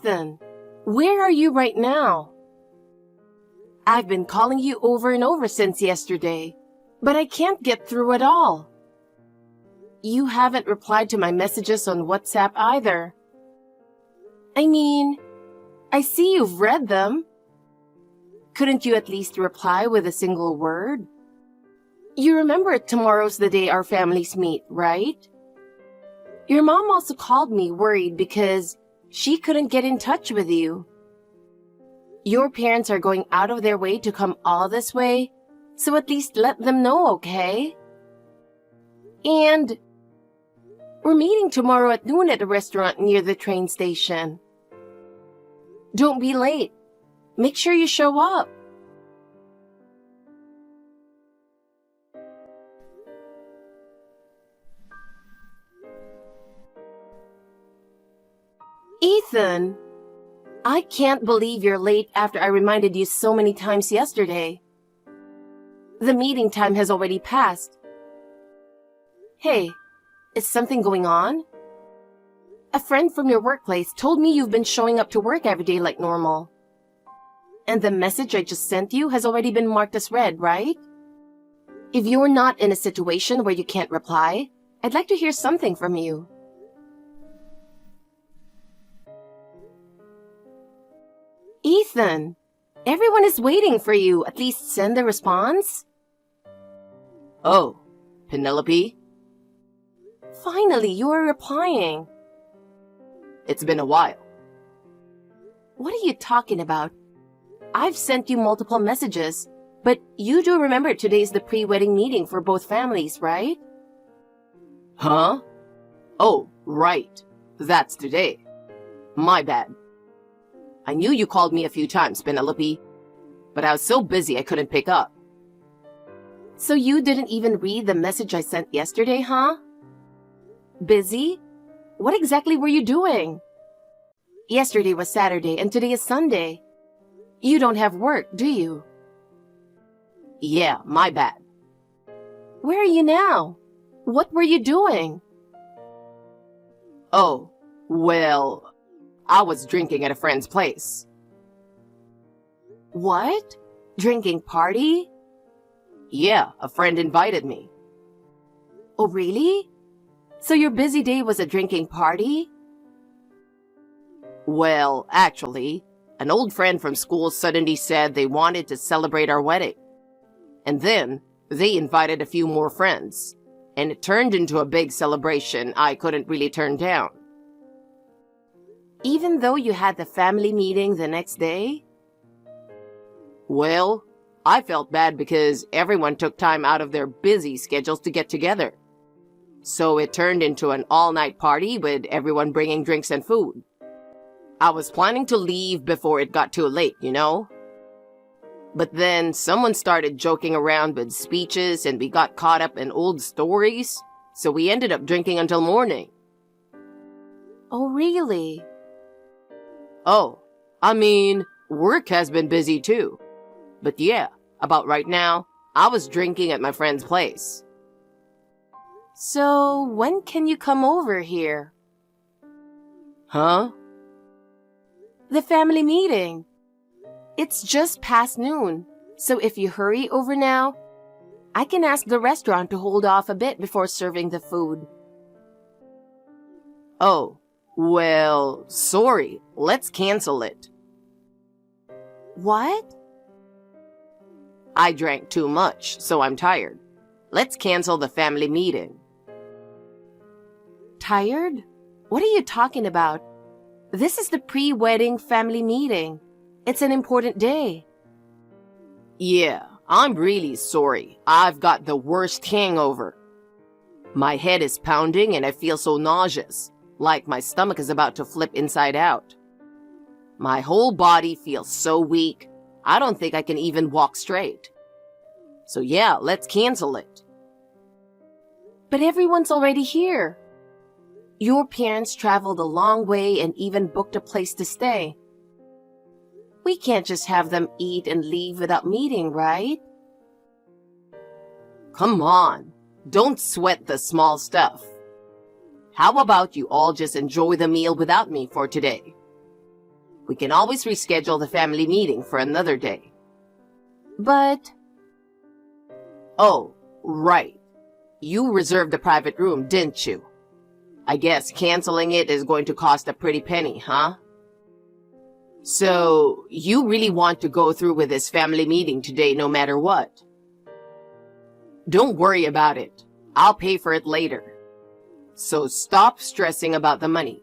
Ethan, where are you right now? I've been calling you over and over since yesterday, but I can't get through at all. You haven't replied to my messages on WhatsApp either. I mean, I see you've read them. Couldn't you at least reply with a single word? You remember tomorrow's the day our families meet, right? Your mom also called me worried because she couldn't get in touch with you. Your parents are going out of their way to come all this way, so at least let them know, okay? And we're meeting tomorrow at noon at a restaurant near the train station. Don't be late. Make sure you show up. Ethan, I can't believe you're late after I reminded you so many times yesterday. The meeting time has already passed. Hey, is something going on? A friend from your workplace told me you've been showing up to work every day like normal. And the message I just sent you has already been marked as read, right? If you're not in a situation where you can't reply, I'd like to hear something from you. Ethan, everyone is waiting for you. At least send a response. Oh, Penelope? Finally, you are replying. It's been a while. What are you talking about? I've sent you multiple messages, but you do remember today's the pre-wedding meeting for both families, right? Huh? Oh, right. That's today. My bad. I knew you called me a few times, Penelope, but I was so busy I couldn't pick up. So you didn't even read the message I sent yesterday, huh? Busy? What exactly were you doing? Yesterday was Saturday and today is Sunday. You don't have work, do you? Yeah, my bad. Where are you now? What were you doing? Oh, well, I was drinking at a friend's place. What? Drinking party? Yeah, a friend invited me. Oh, really? So your busy day was a drinking party? Well, actually, an old friend from school suddenly said they wanted to celebrate our wedding. And then they invited a few more friends, and it turned into a big celebration I couldn't really turn down. Even though you had the family meeting the next day? Well, I felt bad because everyone took time out of their busy schedules to get together. So it turned into an all-night party with everyone bringing drinks and food. I was planning to leave before it got too late, you know? But then someone started joking around with speeches and we got caught up in old stories, so we ended up drinking until morning. Oh, really? Oh, I mean, work has been busy too. But yeah, about right now, I was drinking at my friend's place. So, when can you come over here? Huh? The family meeting. It's just past noon, so if you hurry over now, I can ask the restaurant to hold off a bit before serving the food. Oh, well, sorry. Let's cancel it. What? I drank too much, so I'm tired. Let's cancel the family meeting. Tired? What are you talking about? This is the pre-wedding family meeting. It's an important day. Yeah, I'm really sorry. I've got the worst hangover. My head is pounding and I feel so nauseous, like my stomach is about to flip inside out. My whole body feels so weak, I don't think I can even walk straight. So yeah, let's cancel it. But everyone's already here. Your parents traveled a long way and even booked a place to stay. We can't just have them eat and leave without meeting, right? Come on, don't sweat the small stuff. How about you all just enjoy the meal without me for today? We can always reschedule the family meeting for another day. But Oh, right. You reserved a private room, didn't you? I guess canceling it is going to cost a pretty penny, huh? So, you really want to go through with this family meeting today no matter what? Don't worry about it. I'll pay for it later. So stop stressing about the money.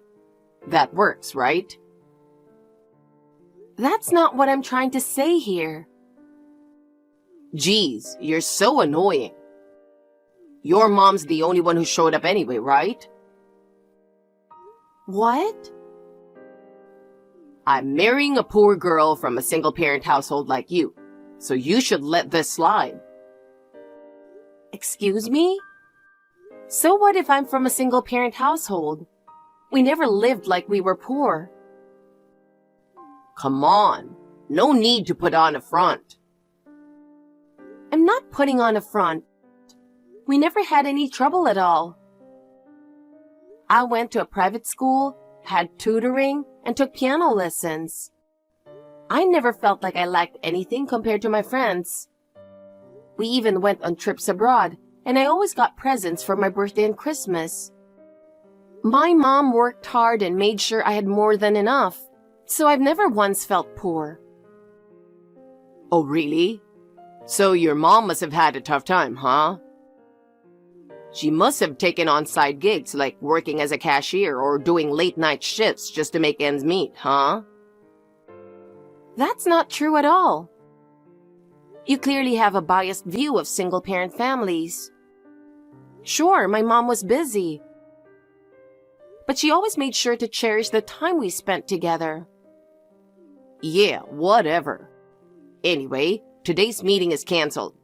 That works, right? that's not what I'm trying to say here. Geez, you're so annoying. Your mom's the only one who showed up anyway, right? What? I'm marrying a poor girl from a single-parent household like you, so you should let this slide. Excuse me? So what if I'm from a single-parent household? We never lived like we were poor. Come on, no need to put on a front. I'm not putting on a front. We never had any trouble at all. I went to a private school, had tutoring, and took piano lessons. I never felt like I lacked anything compared to my friends. We even went on trips abroad, and I always got presents for my birthday and Christmas. My mom worked hard and made sure I had more than enough, so I've never once felt poor. Oh, really? So your mom must have had a tough time, huh? She must have taken on side gigs like working as a cashier or doing late-night shifts just to make ends meet, huh? That's not true at all. You clearly have a biased view of single-parent families. Sure, my mom was busy, but she always made sure to cherish the time we spent together. Yeah, whatever. Anyway, today's meeting is canceled.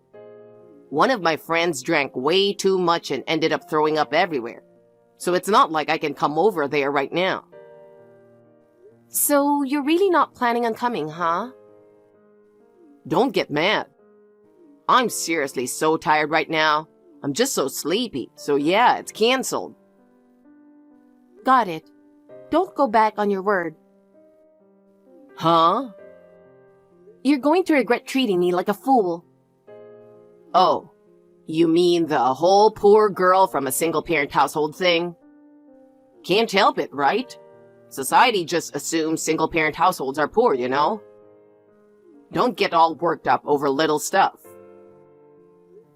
One of my friends drank way too much and ended up throwing up everywhere. So it's not like I can come over there right now. So you're really not planning on coming, huh? Don't get mad. I'm seriously so tired right now. I'm just so sleepy. So yeah, it's canceled. Got it. Don't go back on your word. Huh? You're going to regret treating me like a fool. Oh, you mean the whole poor girl from a single-parent household thing? Can't help it, right? Society just assumes single-parent households are poor, you know? Don't get all worked up over little stuff.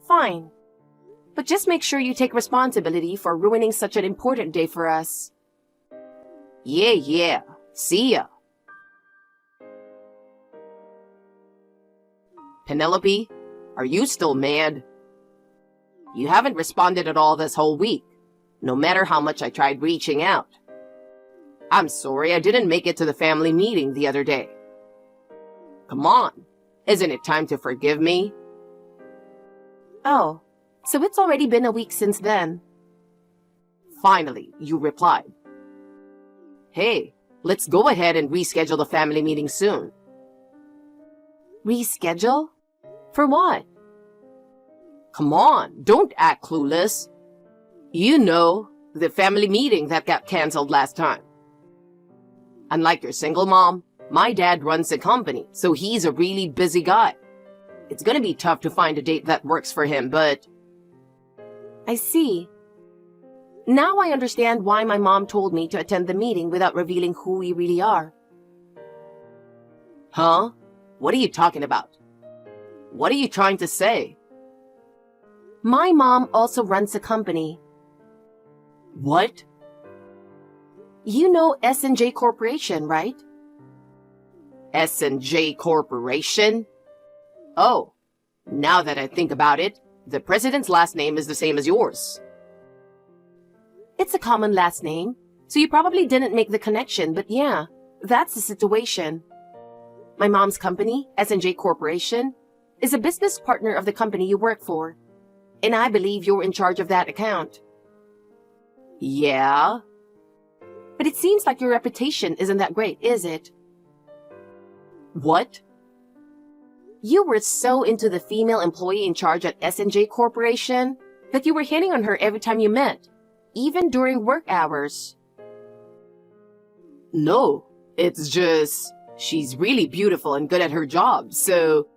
Fine. But just make sure you take responsibility for ruining such an important day for us. Yeah. See ya. Penelope, are you still mad? You haven't responded at all this whole week, no matter how much I tried reaching out. I'm sorry I didn't make it to the family meeting the other day. Come on, isn't it time to forgive me? Oh, so it's already been a week since then. Finally, you replied. Hey, let's go ahead and reschedule the family meeting soon. Reschedule? For what? Come on, don't act clueless. You know, the family meeting that got canceled last time. Unlike your single mom, my dad runs a company, so he's a really busy guy. It's gonna be tough to find a date that works for him, but... I see. Now I understand why my mom told me to attend the meeting without revealing who we really are. Huh? What are you talking about? What are you trying to say? My mom also runs a company. What? You know S&J Corporation, right? S&J Corporation? Oh, now that I think about it, the president's last name is the same as yours. It's a common last name, so you probably didn't make the connection, but yeah, that's the situation. My mom's company, S&J Corporation, is a business partner of the company you work for, and I believe you're in charge of that account. Yeah? But it seems like your reputation isn't that great, is it? What? You were so into the female employee in charge at S&J Corporation that you were hitting on her every time you met, even during work hours. No, it's just... She's really beautiful and good at her job, so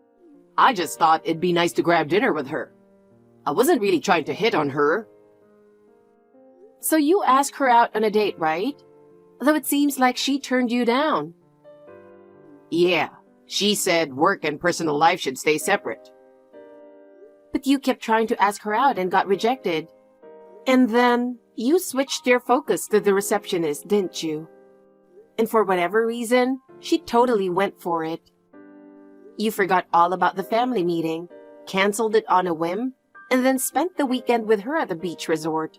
I just thought it'd be nice to grab dinner with her. I wasn't really trying to hit on her. So you asked her out on a date, right? Though it seems like she turned you down. Yeah, she said work and personal life should stay separate. But you kept trying to ask her out and got rejected. And then you switched your focus to the receptionist, didn't you? And for whatever reason, she totally went for it. You forgot all about the family meeting, canceled it on a whim, and then spent the weekend with her at the beach resort.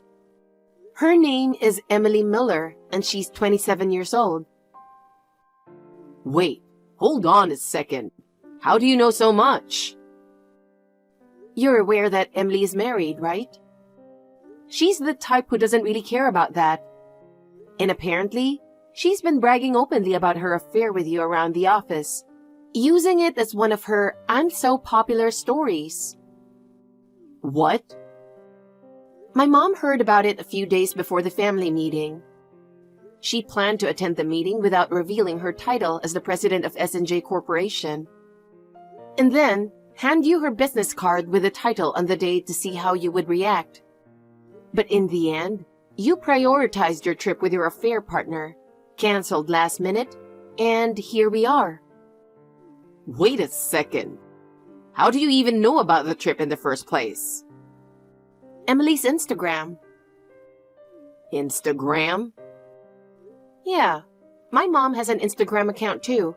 Her name is Emily Miller, and she's 27 years old. Wait, hold on a second. How do you know so much? You're aware that Emily is married, right? She's the type who doesn't really care about that. And apparently, she's been bragging openly about her affair with you around the office, using it as one of her "I'm so popular" stories. What? My mom heard about it a few days before the family meeting. She planned to attend the meeting without revealing her title as the president of S&J Corporation. And then, hand you her business card with the title on the day to see how you would react. But in the end, you prioritized your trip with your affair partner, canceled last minute, and here we are. Wait a second. How do you even know about the trip in the first place? Emily's Instagram. Instagram? Yeah, my mom has an Instagram account too.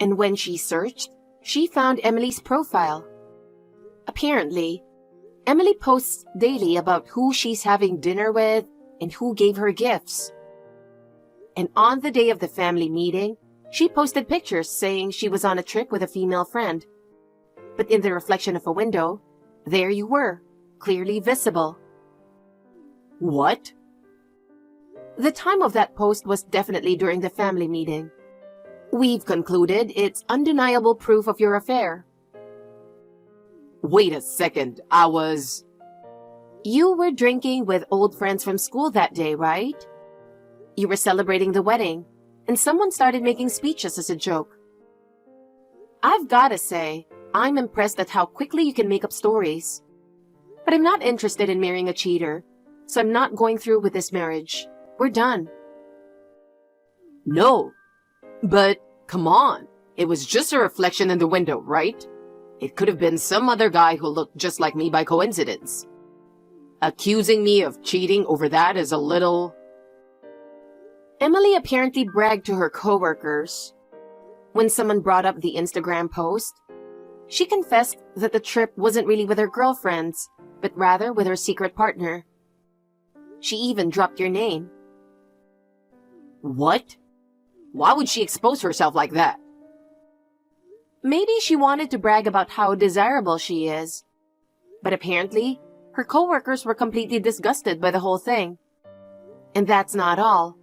And when she searched, she found Emily's profile. Apparently, Emily posts daily about who she's having dinner with and who gave her gifts. And on the day of the family meeting, she posted pictures saying she was on a trip with a female friend. But in the reflection of a window, there you were, clearly visible. What? The time of that post was definitely during the family meeting. We've concluded it's undeniable proof of your affair. Wait a second, You were drinking with old friends from school that day, right? You were celebrating the wedding, and someone started making speeches as a joke. I've gotta say, I'm impressed at how quickly you can make up stories. But I'm not interested in marrying a cheater, so I'm not going through with this marriage. We're done. No. But, come on. It was just a reflection in the window, right? It could have been some other guy who looked just like me by coincidence. Accusing me of cheating over that is a little... Emily apparently bragged to her coworkers. When someone brought up the Instagram post, she confessed that the trip wasn't really with her girlfriends, but rather with her secret partner. She even dropped your name. What? Why would she expose herself like that? Maybe she wanted to brag about how desirable she is. But apparently, her coworkers were completely disgusted by the whole thing. And that's not all.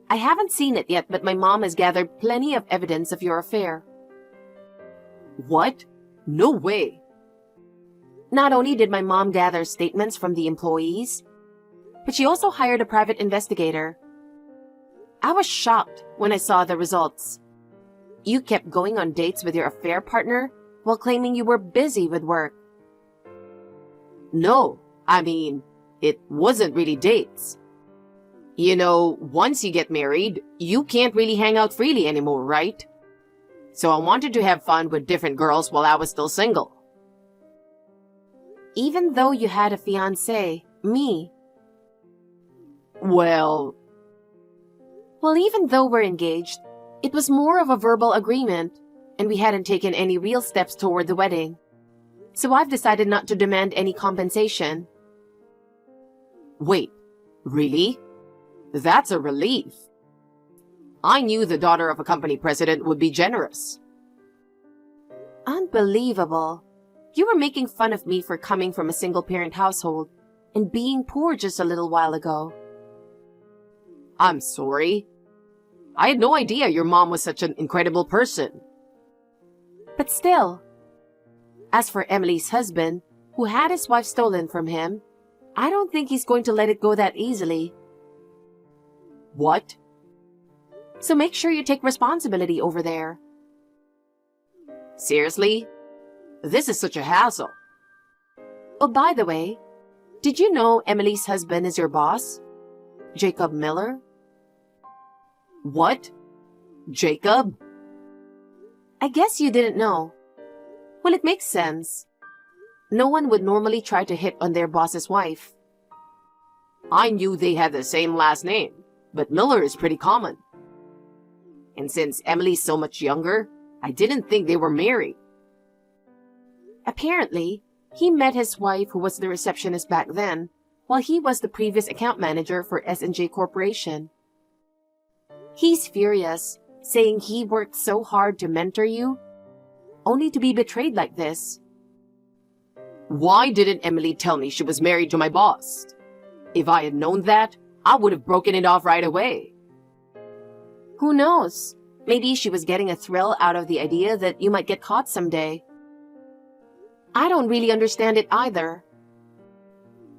I haven't seen it yet, but my mom has gathered plenty of evidence of your affair. What? No way. Not only did my mom gather statements from the employees, but she also hired a private investigator. I was shocked when I saw the results. You kept going on dates with your affair partner while claiming you were busy with work. No, it wasn't really dates. You know, once you get married, you can't really hang out freely anymore, right? So I wanted to have fun with different girls while I was still single. Even though you had a fiancé, me. Well, even though we're engaged, it was more of a verbal agreement, and we hadn't taken any real steps toward the wedding. So I've decided not to demand any compensation. Wait, really? That's a relief. I knew the daughter of a company president would be generous. Unbelievable. You were making fun of me for coming from a single-parent household and being poor just a little while ago. I'm sorry. I had no idea your mom was such an incredible person. But still. As for Emily's husband, who had his wife stolen from him, I don't think he's going to let it go that easily. What? So make sure you take responsibility over there. Seriously? This is such a hassle. Oh, by the way, did you know Emily's husband is your boss? Jacob Miller? What? Jacob? I guess you didn't know. Well, it makes sense. No one would normally try to hit on their boss's wife. I knew they had the same last name, but Miller is pretty common. And since Emily's so much younger, I didn't think they were married. Apparently, he met his wife, who was the receptionist back then, while he was the previous account manager for S&J Corporation. He's furious, saying he worked so hard to mentor you, only to be betrayed like this. Why didn't Emily tell me she was married to my boss? If I had known that, I would have broken it off right away. Who knows? Maybe she was getting a thrill out of the idea that you might get caught someday. I don't really understand it either.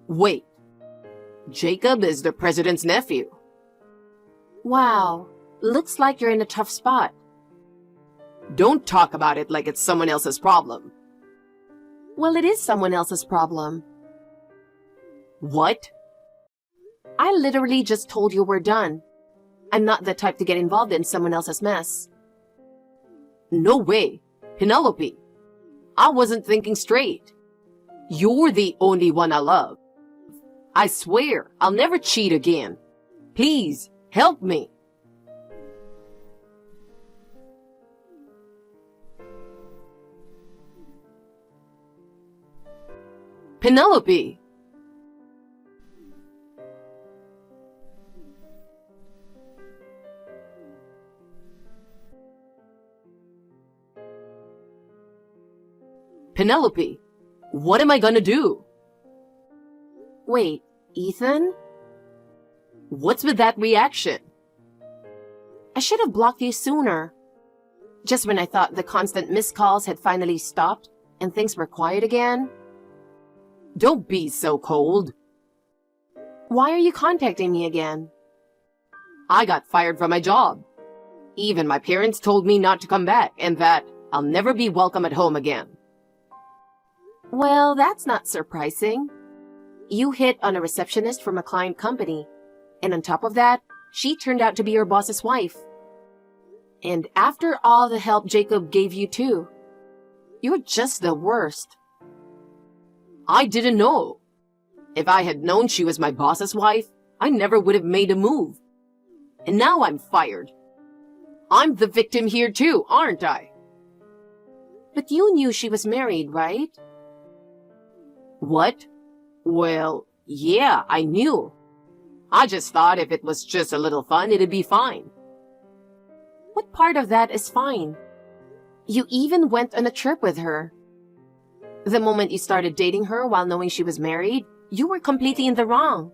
Wait. Jacob is the president's nephew. Wow, looks like you're in a tough spot. Don't talk about it like it's someone else's problem. Well, it is someone else's problem. What? I literally just told you we're done. I'm not the type to get involved in someone else's mess. No way. Penelope. I wasn't thinking straight. You're the only one I love. I swear I'll never cheat again. Please, help me. Penelope! Penelope, what am I gonna do? Wait, Ethan? What's with that reaction? I should have blocked you sooner. Just when I thought the constant missed calls had finally stopped and things were quiet again. Don't be so cold. Why are you contacting me again? I got fired from my job. Even my parents told me not to come back and that I'll never be welcome at home again. Well, that's not surprising. You hit on a receptionist from a client company, and on top of that, she turned out to be your boss's wife. And after all the help Jacob gave you too, you're just the worst. I didn't know. If I had known she was my boss's wife, I never would have made a move. And now I'm fired. I'm the victim here too, aren't I? But you knew she was married, right? What? Well, yeah, I knew. I just thought if it was just a little fun, it'd be fine. What part of that is fine? You even went on a trip with her. The moment you started dating her while knowing she was married, you were completely in the wrong.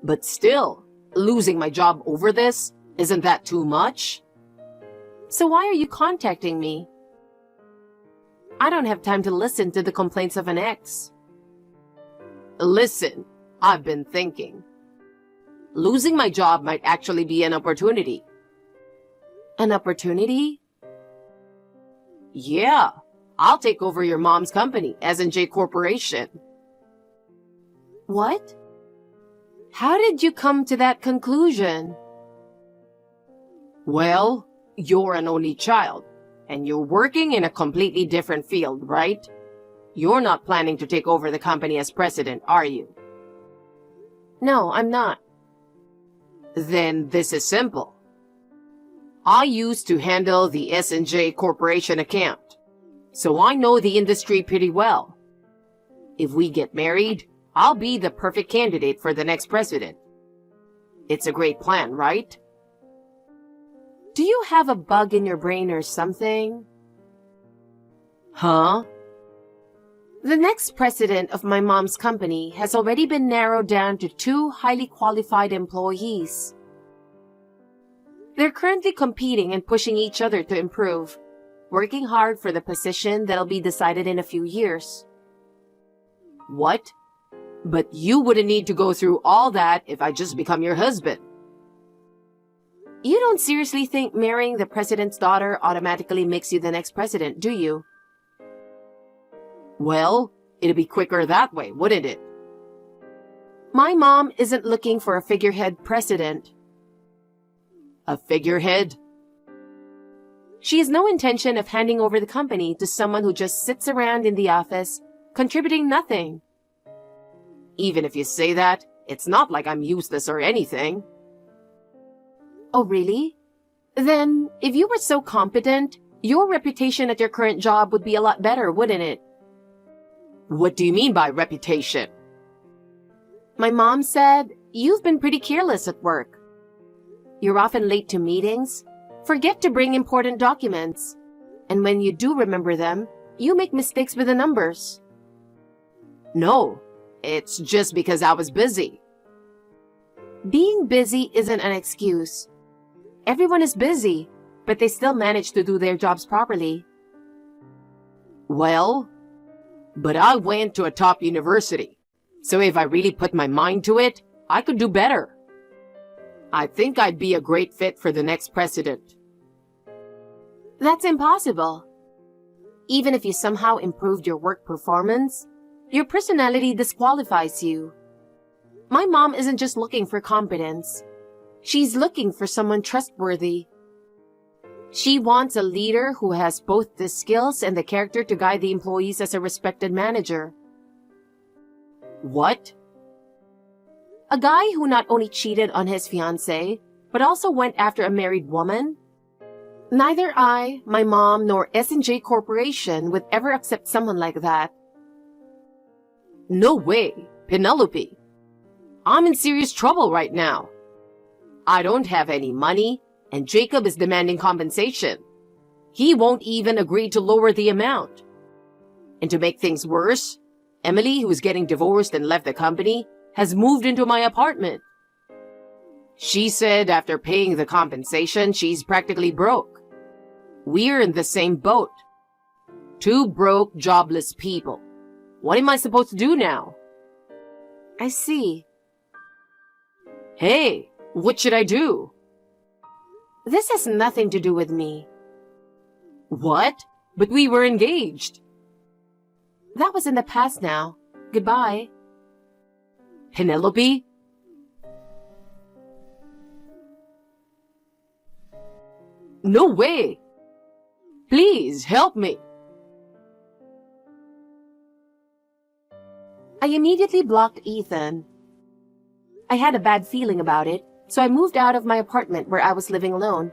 But still, losing my job over this, isn't that too much? So why are you contacting me? I don't have time to listen to the complaints of an ex. Listen, I've been thinking. Losing my job might actually be an opportunity. An opportunity? Yeah, I'll take over your mom's company, S&J Corporation. What? How did you come to that conclusion? Well, you're an only child, and you're working in a completely different field, right? You're not planning to take over the company as president, are you? No, I'm not. Then this is simple. I used to handle the S&J Corporation account, so I know the industry pretty well. If we get married, I'll be the perfect candidate for the next president. It's a great plan, right? Do you have a bug in your brain or something? Huh? The next president of my mom's company has already been narrowed down to 2 highly qualified employees. They're currently competing and pushing each other to improve, working hard for the position that'll be decided in a few years. What? But you wouldn't need to go through all that if I just become your husband. You don't seriously think marrying the president's daughter automatically makes you the next president, do you? Well, it'd be quicker that way, wouldn't it? My mom isn't looking for a figurehead president. A figurehead? She has no intention of handing over the company to someone who just sits around in the office, contributing nothing. Even if you say that, it's not like I'm useless or anything. Oh, really? Then, if you were so competent, your reputation at your current job would be a lot better, wouldn't it? What do you mean by reputation? My mom said, you've been pretty careless at work. You're often late to meetings, forget to bring important documents, and when you do remember them, you make mistakes with the numbers. No, it's just because I was busy. Being busy isn't an excuse. Everyone is busy, but they still manage to do their jobs properly. Well, but I went to a top university, so if I really put my mind to it, I could do better. I think I'd be a great fit for the next president. That's impossible. Even if you somehow improved your work performance, your personality disqualifies you. My mom isn't just looking for competence. She's looking for someone trustworthy. She wants a leader who has both the skills and the character to guide the employees as a respected manager. What? A guy who not only cheated on his fiancé, but also went after a married woman? Neither I, my mom, nor S&J Corporation would ever accept someone like that. No way, Penelope. I'm in serious trouble right now. I don't have any money, and Jacob is demanding compensation. He won't even agree to lower the amount. And to make things worse, Emily, who is getting divorced and left the company, has moved into my apartment. She said after paying the compensation, she's practically broke. We're in the same boat. Two broke, jobless people. What am I supposed to do now? I see. Hey, what should I do? This has nothing to do with me. What? But we were engaged. That was in the past now. Goodbye. Penelope? No way! Please, help me! I immediately blocked Ethan. I had a bad feeling about it, so I moved out of my apartment where I was living alone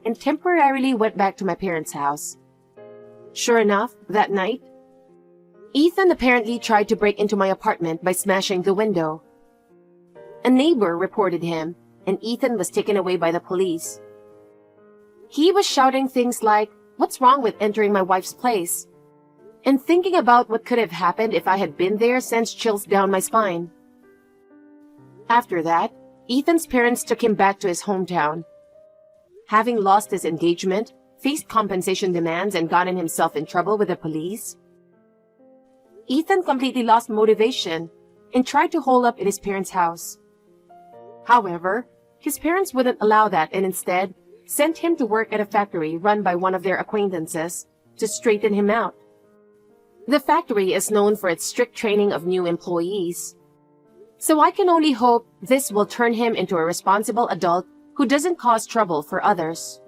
and temporarily went back to my parents' house. Sure enough, that night, Ethan apparently tried to break into my apartment by smashing the window. A neighbor reported him, and Ethan was taken away by the police. He was shouting things like, "What's wrong with entering my wife's place?" And thinking about what could have happened if I had been there sends chills down my spine. After that, Ethan's parents took him back to his hometown. Having lost his engagement, faced compensation demands, and gotten himself in trouble with the police, Ethan completely lost motivation and tried to hole up in his parents' house. However, his parents wouldn't allow that and instead sent him to work at a factory run by one of their acquaintances to straighten him out. The factory is known for its strict training of new employees. So I can only hope this will turn him into a responsible adult who doesn't cause trouble for others.